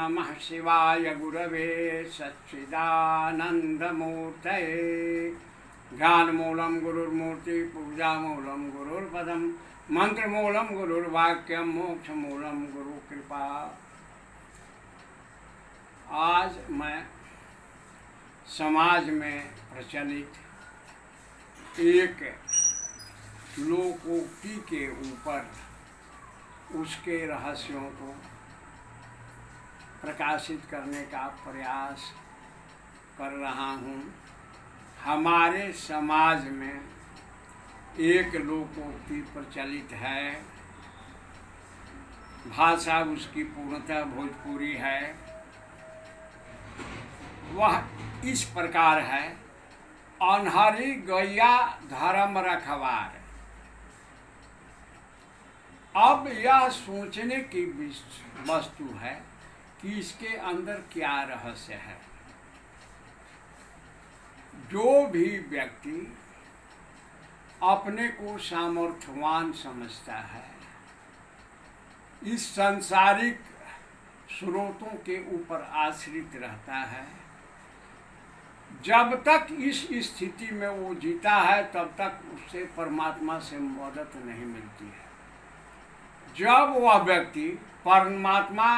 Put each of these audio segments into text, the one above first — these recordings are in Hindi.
नमः शिवाय गुरवे सच्चिदानन्दमूर्तये। ज्ञानमूलं गुरुर्मूर्ति पूजामूलं गुरुर्पदं मंत्रमूलं गुरुर्वाक्यं मोक्षमूलं गुरुकृपा। आज मैं समाज में प्रचलित एक लोकोक्ति के ऊपर उसके रहस्यों को प्रकाशित करने का प्रयास कर रहा हूँ। हमारे समाज में एक लोकोक्ति प्रचलित है, भाषा उसकी पूर्णतः भोजपुरी है। वह इस प्रकार है, अन्हरी गैया धर्म रखवार। अब यह सोचने की वस्तु है कि इसके अंदर क्या रहस्य है। जो भी व्यक्ति अपने को सामर्थ्यवान समझता है, इस सांसारिक स्रोतों के ऊपर आश्रित रहता है, जब तक इस स्थिति में वो जीता है तब तक उससे परमात्मा से मदद नहीं मिलती है। जब वह व्यक्ति परमात्मा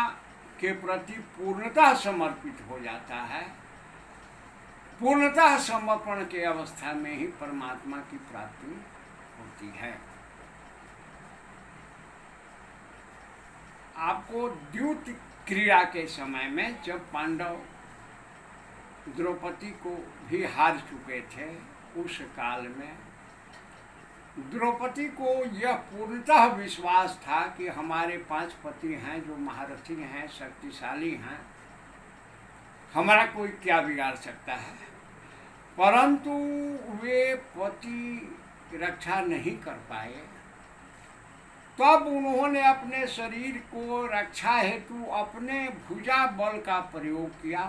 के प्रति पूर्णतः समर्पित हो जाता है, पूर्णतः समर्पण के अवस्था में ही परमात्मा की प्राप्ति होती है। आपको द्यूत क्रीड़ा के समय में जब पांडव द्रौपदी को भी हार चुके थे, उस काल में द्रौपदी को यह पूर्णतः विश्वास था कि हमारे 5 पति हैं जो महारथी हैं, शक्तिशाली हैं, हमारा कोई क्या बिगाड़ सकता है। परंतु वे पति रक्षा नहीं कर पाए। तब उन्होंने अपने शरीर को रक्षा हेतु अपने भुजा बल का प्रयोग किया।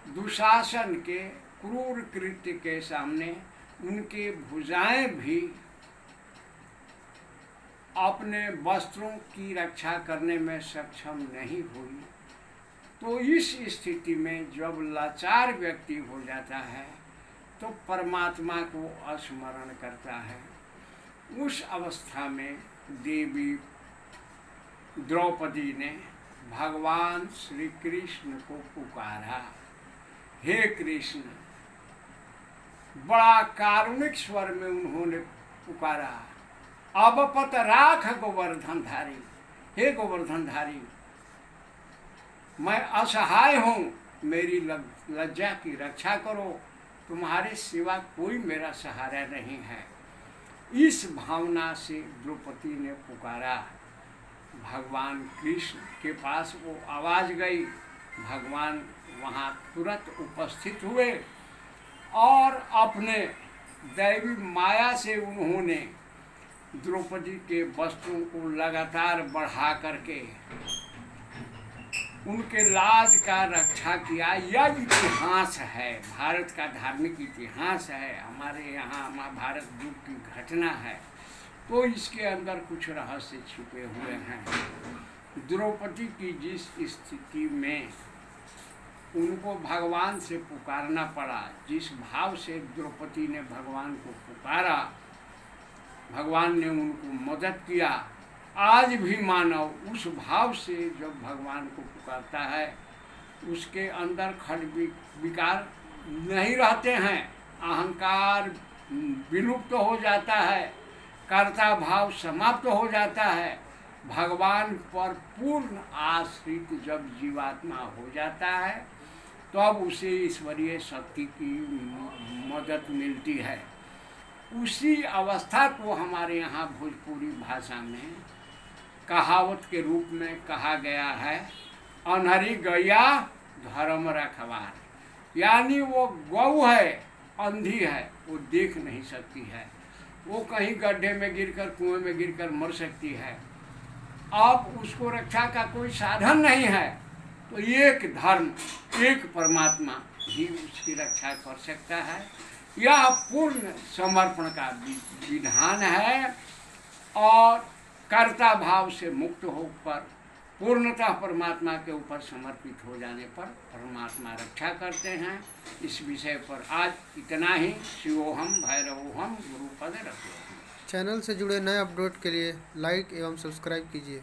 दुशासन के क्रूर कृत्य के सामने उनके भुजाएं भी अपने वस्त्रों की रक्षा करने में सक्षम नहीं हुई। तो इस स्थिति में जब लाचार व्यक्ति हो जाता है तो परमात्मा को स्मरण करता है। उस अवस्था में देवी द्रौपदी ने भगवान श्री कृष्ण को पुकारा, हे कृष्ण। बड़ा कारुणिक स्वर में उन्होंने पुकारा, अब पत राख गोवर्धनधारी, हे गोवर्धनधारी, मैं असहाय हूँ, मेरी लज्जा की रक्षा करो, तुम्हारे सिवा कोई मेरा सहारा नहीं है। इस भावना से द्रौपदी ने पुकारा। भगवान कृष्ण के पास वो आवाज़ गई, भगवान वहाँ तुरंत उपस्थित हुए और अपने दैवी माया से उन्होंने द्रौपदी के वस्त्रों को लगातार बढ़ा करके उनके लाज का रक्षा किया। यह इतिहास है, भारत का धार्मिक इतिहास है, हमारे यहाँ महाभारत युग की घटना है। तो इसके अंदर कुछ रहस्य छिपे हुए हैं। द्रौपदी की जिस स्थिति में उनको भगवान से पुकारना पड़ा, जिस भाव से द्रौपदी ने भगवान को पुकारा, भगवान ने उनको मदद किया। आज भी मानव उस भाव से जब भगवान को पुकारता है, उसके अंदर खड विकार नहीं रहते हैं, अहंकार विलुप्त हो जाता है, कर्ता भाव समाप्त हो जाता है। भगवान पर पूर्ण आश्रित जब जीवात्मा हो जाता है तब उसे ईश्वरीय शक्ति की मदद मिलती है। उसी अवस्था को हमारे यहाँ भोजपुरी भाषा में कहावत के रूप में कहा गया है, अन्हरी गैया धर्म रखवार। यानी वो गौ है, अंधी है, वो देख नहीं सकती है, वो कहीं गड्ढे में गिरकर कुएं में गिरकर मर सकती है। अब उसको रक्षा का कोई साधन नहीं है, तो एक धर्म, एक परमात्मा ही उसकी रक्षा कर सकता है। यह पूर्ण समर्पण का विधान है और कर्ता भाव से मुक्त होकर पूर्णतः परमात्मा के ऊपर समर्पित हो जाने पर परमात्मा रक्षा करते हैं। इस विषय पर आज इतना ही। शिवोहम भैरवोहम गुरुपद रखोहम। चैनल से जुड़े नए अपडेट के लिए लाइक एवं सब्सक्राइब कीजिए।